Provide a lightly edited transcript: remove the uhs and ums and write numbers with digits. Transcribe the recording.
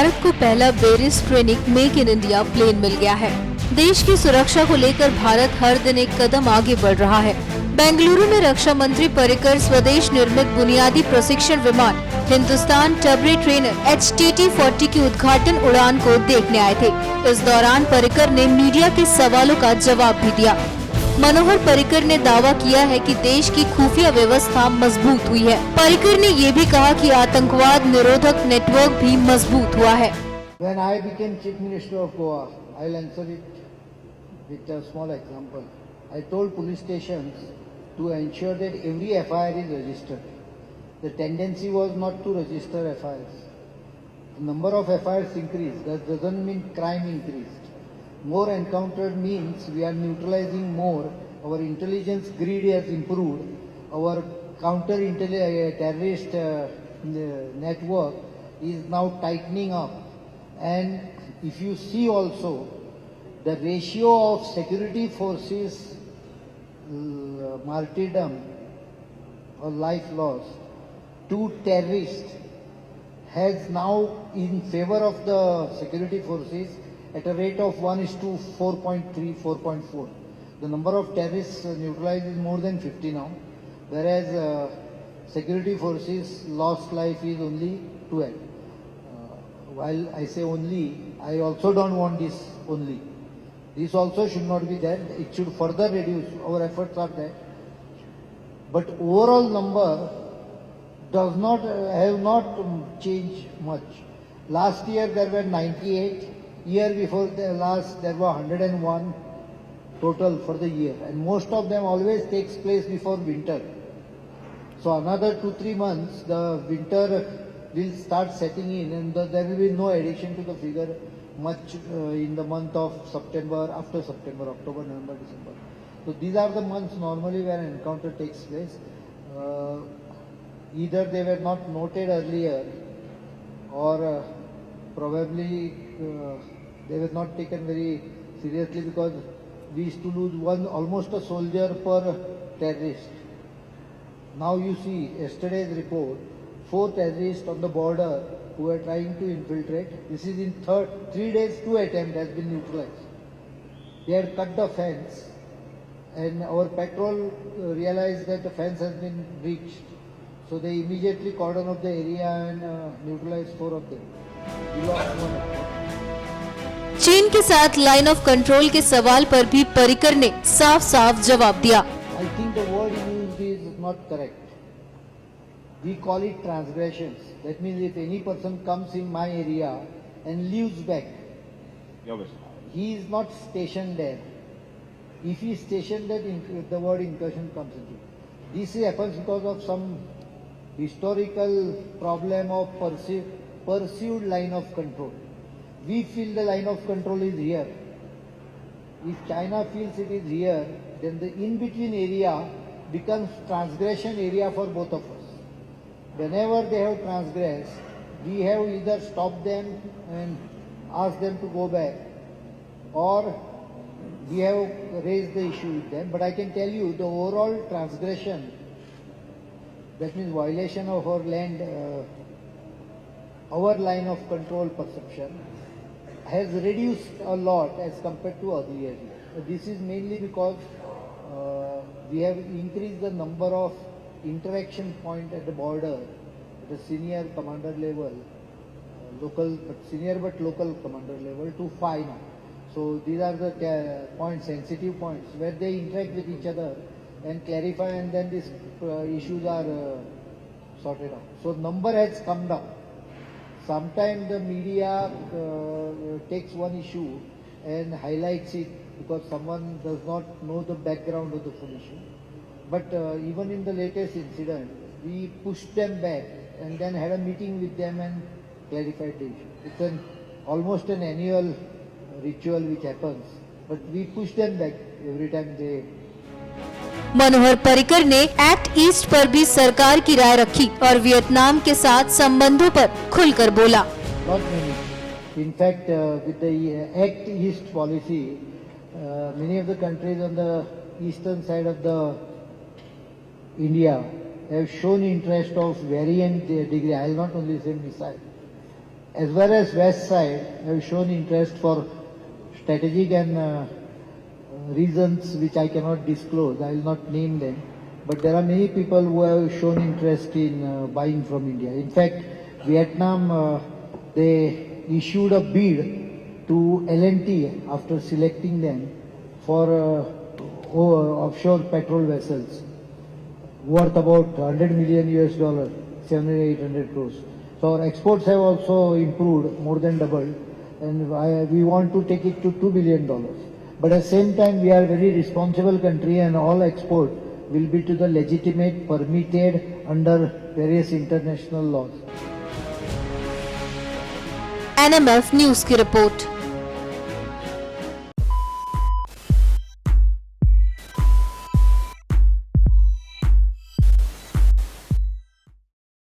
भारत को पहला बेरिस्ट्रेनिक make in India plane मिल गया है। देश की सुरक्षा को लेकर भारत हर दिन एक कदम आगे बढ़ रहा है। बेंगलुरु में रक्षा मंत्री पर्रिकर स्वदेश निर्मित बुनियादी प्रशिक्षण विमान हिंदुस्तान टर्बरी ट्रेनर HTT-40 की उद्घाटन उड़ान को देखने आए थे। इस दौरान पर्रिकर ने मीडिया के सवालों का जवाब भी दिया। मनोहर पर्रिकर ने दावा किया है कि देश की खुफिया व्यवस्था मजबूत हुई है। पर्रिकर ने ये भी कहा कि आतंकवाद निरोधक नेटवर्क भी मजबूत हुआ है। When I became Chief Minister of Goa, I'll answer it with a small example. I told police stations to ensure that every FIR is registered. The tendency was not to register FIRs. The number of FIRs increased. That doesn't mean crime increased. More encountered means we are neutralizing more. Our intelligence grid has improved. Our counter-terrorist network is now tightening up. And if you see also, the ratio of security forces martyrdom or life loss to terrorists has now in favor of the security forces at a rate of 1:4.3, 4.4. The number of terrorists neutralized is more than 50 now, whereas security forces lost life is only 12. While I say only, I also don't want this only. This also should not be there. It should further reduce. Our efforts are there. But overall number does not have not changed much. Last year there were 98. Year before the last there were 101 total for the year. And most of them always takes place before winter. So another 2-3 months the winter will start setting in and there will be no addition to the figure much in the month of September, after September, October, November, December. So these are the months normally where an encounter takes place. Either they were not noted earlier or probably they were not taken very seriously because we used to lose almost a soldier per terrorist. Now you see yesterday's report, 4 terrorists on the border who are trying to infiltrate. This is in 3 days, 2 attempts has been neutralized. They had cut the fence and our patrol realized that the fence has been breached. So they immediately cordoned off the area and neutralized 4 of them. We lost 1 of them. चीन के साथ line of control के सवाल पर भी पर्रिकर ने साफ साफ जवाब दिया। I think the word used is not correct. We call it transgressions. That means if any person comes in my area and leaves back, he is not stationed there. If he is stationed there, the word incursion comes into it. This happens because of some historical problem of perceived line of control. We feel the line of control is here. If China feels it is here, then the in-between area becomes transgression area for both of us. Whenever they have transgressed, we have either stopped them and asked them to go back, or we have raised the issue with them. But I can tell you the overall transgression, that means violation of our land, our line of control perception, has reduced a lot as compared to earlier. This is mainly because we have increased the number of interaction point at the border at the senior commander level, senior but local commander level to 5 now. So these are the points, sensitive points where they interact with each other and clarify, and then these issues are sorted out. So number has come down. Sometimes the media takes one issue and highlights it because someone does not know the background of the full issue. But even in the latest incident, we pushed them back and then had a meeting with them and clarified the issue. It's almost an annual ritual which happens, but we push them back every time they. Manohar Parrikar ने act east पर भी सरकार की राय रखी और Vietnam के साथ संबंधों पर खुलकर बोला। Not many. In fact, with the Act East policy, many of the countries on the eastern side of the India have shown interest of varying degree. I will not only say missile. as well as West side have shown interest for strategic and reasons which I cannot disclose. I will not name them. But there are many people who have shown interest in buying from India. In fact, Vietnam, they issued a bid to L&T after selecting them for offshore petrol vessels worth about $100 million, 700-800 crores. So our exports have also improved, more than doubled, and we want to take it to $2 billion. But at the same time, we are a very responsible country, and all export will be to the legitimate, permitted under various international laws. NMF news की report.